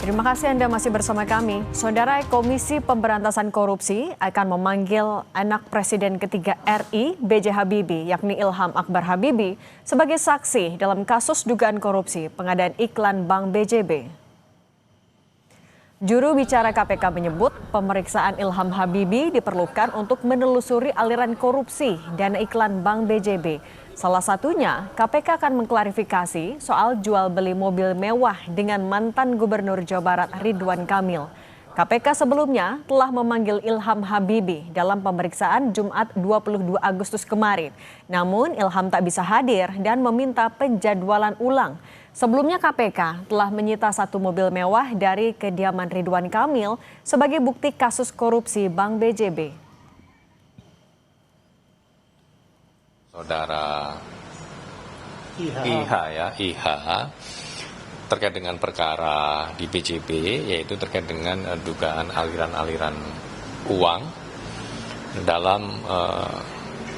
Terima kasih Anda masih bersama kami. Saudara, Komisi Pemberantasan Korupsi akan memanggil anak Presiden ketiga RI, B.J. Habibie, yakni Ilham Akbar Habibie, sebagai saksi dalam kasus dugaan korupsi pengadaan iklan Bank BJB. Juru bicara KPK menyebut pemeriksaan Ilham Habibie diperlukan untuk menelusuri aliran korupsi dana iklan Bank BJB. Salah satunya, KPK akan mengklarifikasi soal jual beli mobil mewah dengan mantan Gubernur Jawa Barat Ridwan Kamil. KPK sebelumnya telah memanggil Ilham Habibie dalam pemeriksaan Jumat 22 Agustus kemarin. Namun Ilham tak bisa hadir dan meminta penjadwalan ulang. Sebelumnya KPK telah menyita satu mobil mewah dari kediaman Ridwan Kamil sebagai bukti kasus korupsi Bank BJB. Saudara IH terkait dengan perkara di BJB, yaitu terkait dengan dugaan aliran-aliran uang dalam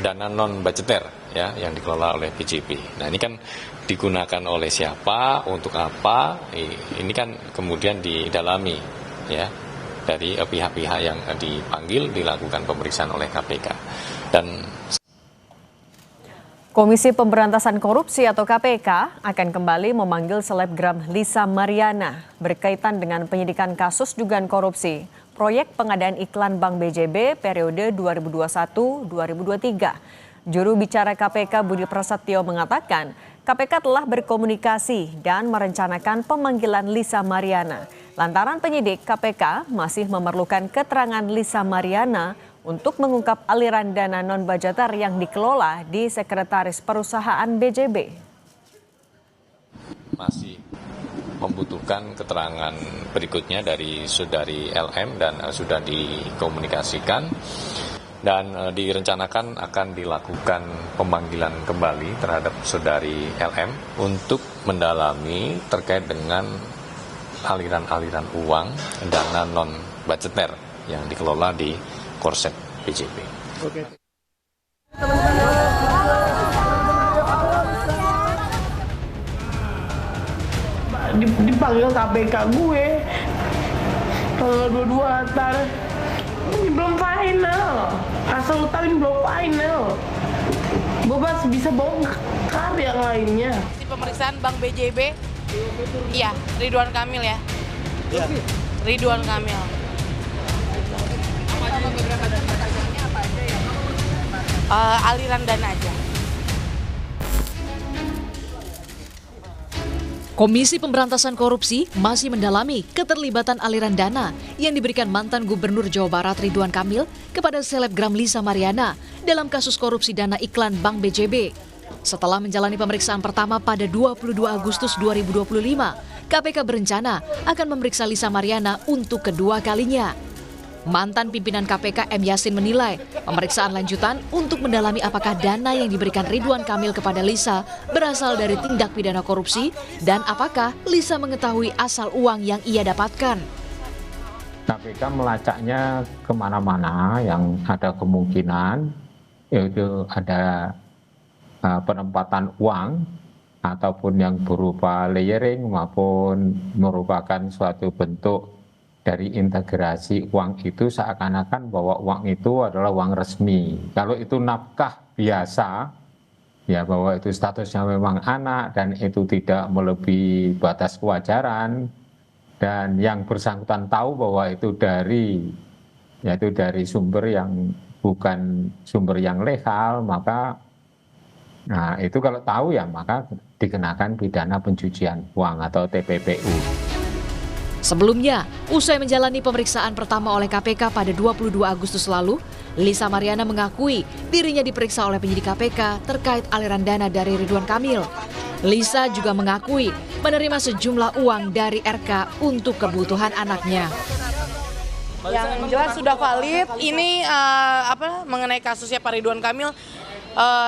dana non budgeter ya yang dikelola oleh BJB. Nah, ini kan digunakan oleh siapa, untuk apa? Ini kan kemudian didalami ya dari pihak-pihak yang dipanggil, dilakukan pemeriksaan oleh KPK. Dan Komisi Pemberantasan Korupsi atau KPK akan kembali memanggil selebgram Lisa Mariana berkaitan dengan penyidikan kasus dugaan korupsi proyek pengadaan iklan Bank BJB periode 2021-2023. Juru bicara KPK Budi Prasetyo mengatakan KPK telah berkomunikasi dan merencanakan pemanggilan Lisa Mariana. Lantaran penyidik KPK masih memerlukan keterangan Lisa Mariana untuk mengungkap aliran dana non-budgeter yang dikelola di Sekretaris Perusahaan BJB. Masih membutuhkan keterangan berikutnya dari saudari LM dan sudah dikomunikasikan dan direncanakan akan dilakukan pemanggilan kembali terhadap saudari LM untuk mendalami terkait dengan aliran-aliran uang dana non-budgeter yang dikelola di Korset BJB. Oke. Dipanggil KPK gue tanggal 22 ntar. Ini belum final. Asal lu tahu ini belum final. Gue masih bisa bongkar yang lainnya. Di pemeriksaan Bank BJB, iya Ridwan Kamil ya. Ridwan Kamil. Aliran dana aja. Komisi Pemberantasan Korupsi masih mendalami keterlibatan aliran dana yang diberikan mantan Gubernur Jawa Barat Ridwan Kamil kepada selebgram Lisa Mariana dalam kasus korupsi dana iklan Bank BJB. Setelah menjalani pemeriksaan pertama pada 22 Agustus 2025, KPK berencana akan memeriksa Lisa Mariana untuk kedua kalinya. Mantan pimpinan KPK M. Yasin menilai pemeriksaan lanjutan untuk mendalami apakah dana yang diberikan Ridwan Kamil kepada Lisa berasal dari tindak pidana korupsi dan apakah Lisa mengetahui asal uang yang ia dapatkan. KPK melacaknya kemana-mana yang ada kemungkinan yaitu ada penempatan uang ataupun yang berupa layering maupun merupakan suatu bentuk dari integrasi uang itu seakan-akan bahwa uang itu adalah uang resmi. Kalau itu nafkah biasa, ya bahwa itu statusnya memang anak dan itu tidak melebihi batas kewajaran dan yang bersangkutan tahu bahwa itu dari sumber yang bukan sumber yang legal, maka itu kalau tahu ya maka dikenakan pidana pencucian uang atau TPPU. Sebelumnya, usai menjalani pemeriksaan pertama oleh KPK pada 22 Agustus lalu, Lisa Mariana mengakui dirinya diperiksa oleh penyidik KPK terkait aliran dana dari Ridwan Kamil. Lisa juga mengakui menerima sejumlah uang dari RK untuk kebutuhan anaknya. Yang jelas sudah valid, ini mengenai kasusnya Pak Ridwan Kamil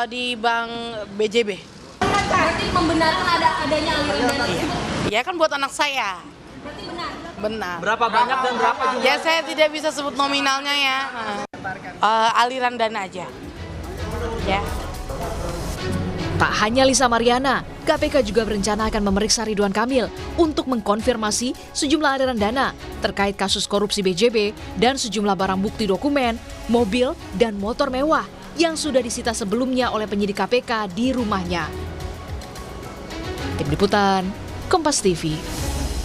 di Bank BJB. Berarti membenarkan adanya aliran dana tersebut? Ya kan buat anak saya. Berarti benar? Benar. Berapa banyak dan berapa jumlah? Ya saya tidak bisa sebut nominalnya ya. Aliran dana aja. Ya. Tak hanya Lisa Mariana, KPK juga berencana akan memeriksa Ridwan Kamil untuk mengkonfirmasi sejumlah aliran dana terkait kasus korupsi BJB dan sejumlah barang bukti dokumen, mobil, dan motor mewah yang sudah disita sebelumnya oleh penyidik KPK di rumahnya. Tim Liputan, Kompas TV.